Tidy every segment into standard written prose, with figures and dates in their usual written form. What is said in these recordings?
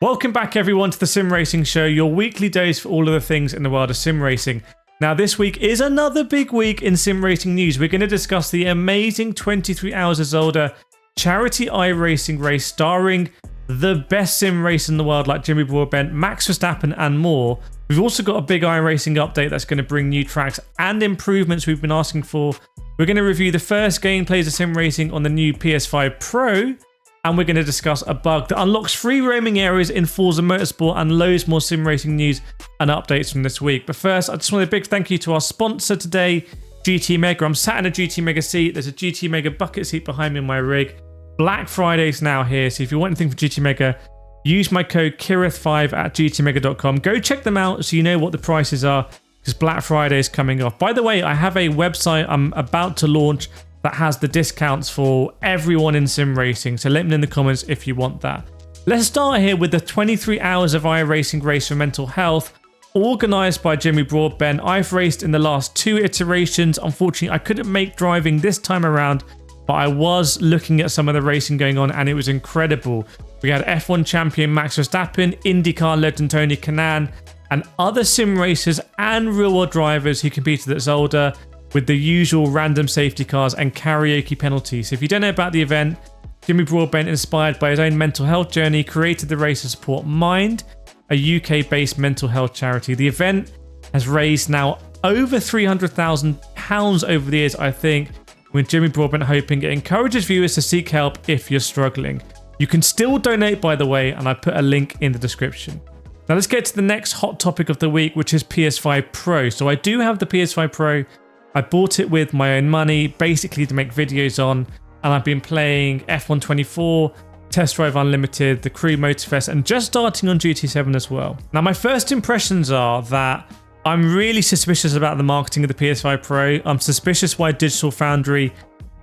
Welcome back everyone to the Sim Racing Show, your weekly dose for all of the things in the world of sim racing. Now this week is another big week in sim racing news. We're going to discuss the amazing 23 Hours of Zolder charity iRacing race starring the best sim racer in the world like Jimmy Broadbent, Max Verstappen and more. We've also got a big iRacing update that's going to bring new tracks and improvements we've been asking for. We're going to review the first gameplays of sim racing on the new PS5 Pro. And we're going to discuss a bug that unlocks free roaming areas in Forza Motorsport and loads more sim racing news and updates from this week. But first, I just want a big thank you to our sponsor today, GT Mega. I'm sat in a GT Mega seat. There's a GT Mega bucket seat behind me in my rig. Black Friday's now here, so if you want anything from GT Mega, use my code Kireth5 at gtmega.com. Go check them out so you know what the prices are, because Black Friday is coming off. By the way, I have a website I'm about to launch that has the discounts for everyone in sim racing, so let me know in the comments if you want that. Let's start here with the 23 Hours of iRacing race for mental health, organised by Jimmy Broadbent. I've raced in the last 2 iterations. Unfortunately, I couldn't make driving this time around, but I was looking at some of the racing going on and it was incredible. We had F1 champion Max Verstappen, IndyCar legend Tony Kanaan, and other sim racers and real-world drivers who competed at Zolder, with the usual random safety cars and karaoke penalties. So if you don't know about the event, Jimmy Broadbent, inspired by his own mental health journey, created the race to support Mind, a UK-based mental health charity. The event has raised now over £300,000 over the years, I think, with Jimmy Broadbent hoping it encourages viewers to seek help if you're struggling. You can still donate, by the way, and I put a link in the description. Now let's get to the next hot topic of the week, which is PS5 Pro. So I do have the PS5 Pro. I bought it with my own money, basically to make videos on, and I've been playing F1 24, Test Drive Unlimited, the Crew Motorfest, and just starting on GT7 as well. Now, my first impressions are that I'm really suspicious about the marketing of the PS5 Pro. I'm suspicious why Digital Foundry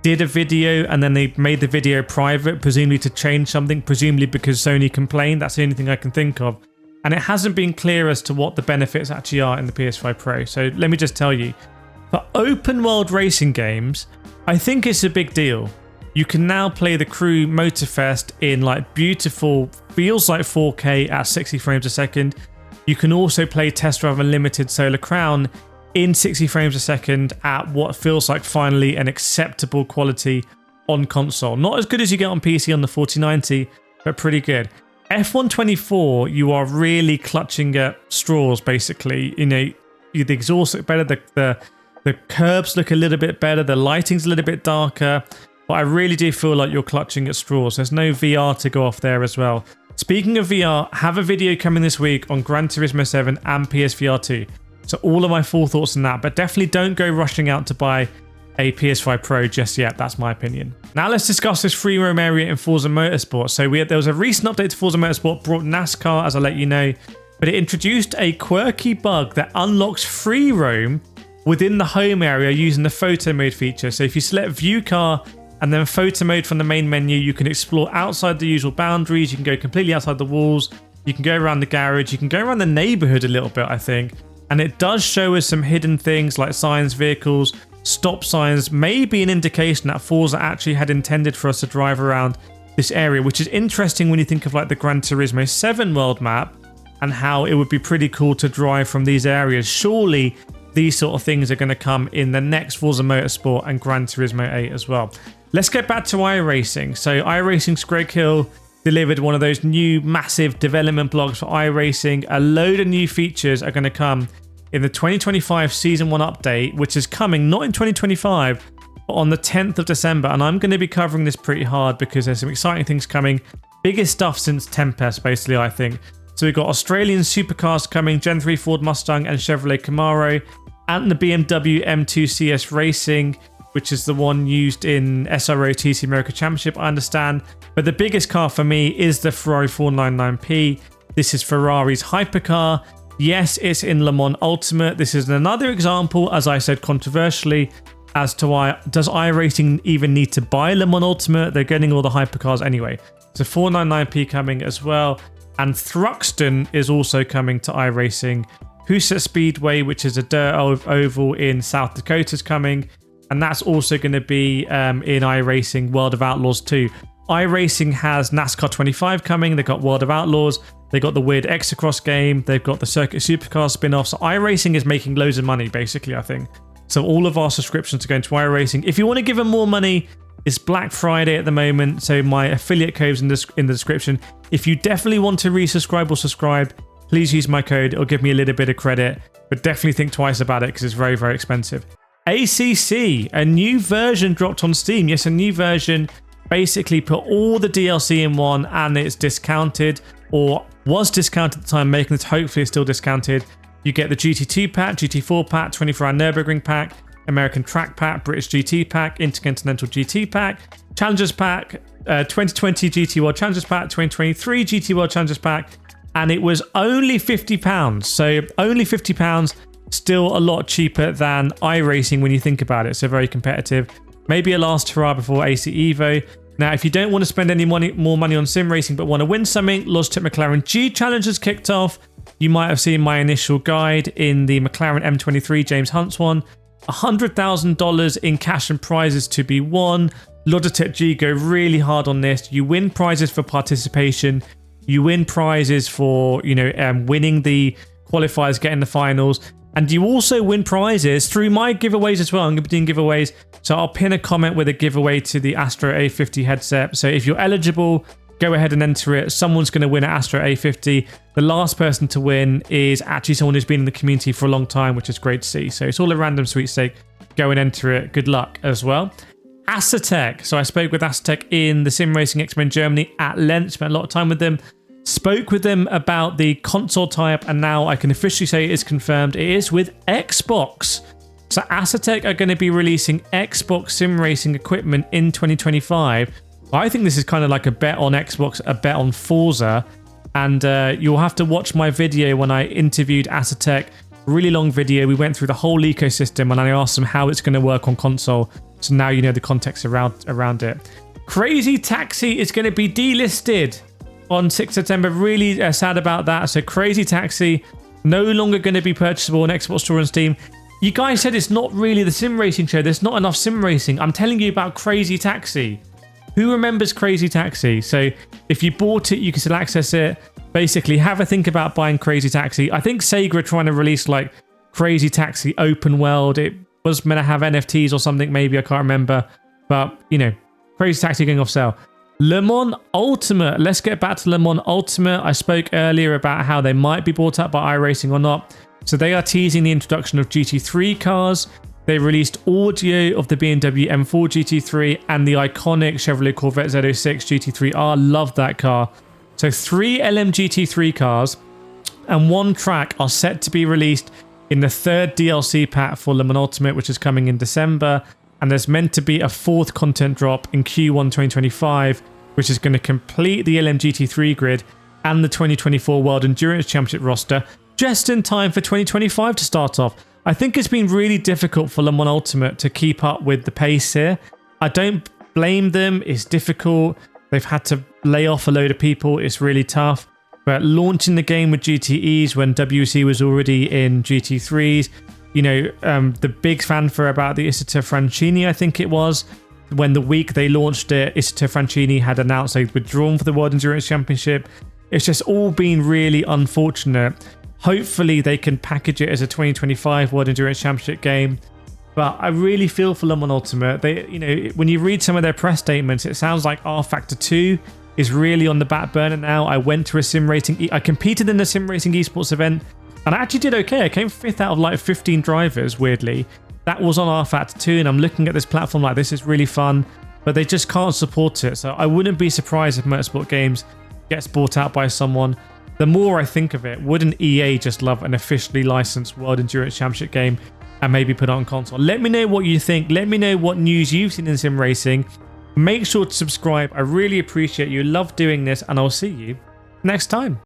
did a video and then they made the video private, presumably to change something, presumably because Sony complained. That's the only thing I can think of. And it hasn't been clear as to what the benefits actually are in the PS5 Pro. So let me just tell you. For open world racing games, I think it's a big deal. You can now play the Crew Motorfest in like beautiful, feels like 4K at 60 frames a second. You can also play Test Drive Unlimited Solar Crown in 60 frames a second at what feels like finally an acceptable quality on console. Not as good as you get on PC on the 4090, but pretty good. F1 24, you are really clutching at straws basically. You know, the exhaust look better, the curbs look a little bit better, the lighting's a little bit darker, but I really do feel like you're clutching at straws. There's no VR to go off there as well. Speaking of VR, I have a video coming this week on Gran Turismo 7 and PSVR 2. So all of my full thoughts on that, but definitely don't go rushing out to buy a PS5 Pro just yet. That's my opinion. Now let's discuss this free roam area in Forza Motorsport. So there was a recent update to Forza Motorsport, brought NASCAR, as I let you know, but it introduced a quirky bug that unlocks free roam within the home area using the photo mode feature. So if you select view car and then photo mode from the main menu, you can explore outside the usual boundaries. You can go completely outside the walls. You can go around the garage. You can go around the neighborhood a little bit, I think. And it does show us some hidden things like signs, vehicles, stop signs, maybe an indication that Forza actually had intended for us to drive around this area, which is interesting when you think of like the Gran Turismo 7 world map and how it would be pretty cool to drive from these areas. Surely these sort of things are going to come in the next Forza Motorsport and Gran Turismo 8 as well. Let's get back to iRacing. So iRacing's Greg Hill delivered one of those new massive development blogs for iRacing. A load of new features are going to come in the 2025 Season 1 update, which is coming not in 2025, but on the 10th of December. And I'm going to be covering this pretty hard because there's some exciting things coming. Biggest stuff since Tempest, basically, I think. So we've got Australian supercars coming, Gen 3 Ford Mustang and Chevrolet Camaro, and the BMW M2 CS Racing, which is the one used in SRO TC America Championship, I understand. But the biggest car for me is the Ferrari 499P. This is Ferrari's hypercar. Yes, it's in Le Mans Ultimate. This is another example, as I said controversially, as to why does iRacing even need to buy Le Mans Ultimate? They're getting all the hypercars anyway. So 499P coming as well. And Thruxton is also coming to iRacing. Huset Speedway, which is a dirt oval in South Dakota, is coming. And that's also going to be in iRacing World of Outlaws 2. iRacing has NASCAR 25 coming. They've got World of Outlaws. They got the weird Exocross game. They've got the Circuit Supercars spin-off. So iRacing is making loads of money, basically, I think. So all of our subscriptions are going to iRacing. If you want to give them more money, it's Black Friday at the moment. So my affiliate code's in the description. If you definitely want to resubscribe or subscribe, please use my code. It'll give me a little bit of credit. But definitely think twice about it because it's very, very expensive. ACC, a new version dropped on Steam. Yes, a new version. Basically put all the DLC in one and it's discounted, or was discounted at the time, making it hopefully still discounted. You get the GT2 pack, GT4 pack, 24-hour Nürburgring pack, American Track pack, British GT pack, Intercontinental GT pack, Challengers pack, 2020 GT World Challengers pack, 2023 GT World Challengers pack, and it was only £50. So only £50, still a lot cheaper than iRacing when you think about it. So very competitive. Maybe a last hurrah before AC Evo. Now, if you don't want to spend any more money on sim racing but want to win something, Logitech McLaren G Challenge has kicked off. You might have seen my initial guide in the McLaren M23 James Hunt's one. $100,000 in cash and prizes to be won. Logitech G go really hard on this. You win prizes for participation. You win prizes for, winning the qualifiers, getting the finals. And you also win prizes through my giveaways as well. I'm going to be doing giveaways. So I'll pin a comment with a giveaway to the Astro A50 headset. So if you're eligible, go ahead and enter it. Someone's going to win an Astro A50. The last person to win is actually someone who's been in the community for a long time, which is great to see. So it's all a random sweepstake. Go and enter it. Good luck as well. Asetek. So I spoke with Asetek in the Sim Racing Expo in Germany at length. Spent a lot of time with them. Spoke with them about the console tie-up, and now I can officially say it is confirmed. It is with Xbox. So Asetek are going to be releasing Xbox sim racing equipment in 2025. I think this is kind of like a bet on Xbox, a bet on Forza. And you'll have to watch my video when I interviewed Asetek. Really long video. We went through the whole ecosystem and I asked them how it's going to work on console. So now you know the context around it. Crazy Taxi is going to be delisted on 6th September. Really sad about that. So Crazy Taxi no longer going to be purchasable on Xbox Store and Steam. You guys said it's not really the sim racing show. There's not enough sim racing. I'm telling you about Crazy Taxi. Who remembers Crazy Taxi? So if you bought it, you can still access it. Basically, have a think about buying Crazy Taxi. I think Sega are trying to release like Crazy Taxi Open World. It was meant to have NFTs or something, maybe. I can't remember. But, Crazy Taxi going off sale. Le Mans Ultimate. Let's get back to Le Mans Ultimate. I spoke earlier about how they might be bought up by iRacing or not. So they are teasing the introduction of GT3 cars. They released audio of the BMW M4 GT3 and the iconic Chevrolet Corvette Z06 GT3R. Love that car. So 3 LM GT3 cars and 1 track are set to be released in the 3rd DLC pack for Le Mans Ultimate, which is coming in December. And there's meant to be a 4th content drop in Q1 2025, which is going to complete the LM GT3 grid and the 2024 World Endurance Championship roster just in time for 2025 to start off. I think it's been really difficult for Le Mans Ultimate to keep up with the pace here. I don't blame them. It's difficult. They've had to lay off a load of people. It's really tough. But launching the game with GTEs when WC was already in GT3s, the big fanfare about the Isita Francini, I think it was, when the week they launched it, Isita Francini had announced they'd withdrawn for the World Endurance Championship. It's just all been really unfortunate. Hopefully they can package it as a 2025 World Endurance Championship game. But I really feel for Le Mans Ultimate. They, when you read some of their press statements, it sounds like R Factor 2 is really on the back burner now. I went to a sim racing, I competed in the sim racing esports event, and I actually did okay. I came 5th out of like 15 drivers, weirdly. That was on R Factor 2, and I'm looking at this platform like this is really fun, but they just can't support it. So I wouldn't be surprised if Motorsport Games gets bought out by someone. The more I think of it, wouldn't EA just love an officially licensed World Endurance Championship game and maybe put it on console? Let me know what you think. Let me know what news you've seen in sim racing. Make sure to subscribe. I really appreciate you. Love doing this, and I'll see you next time.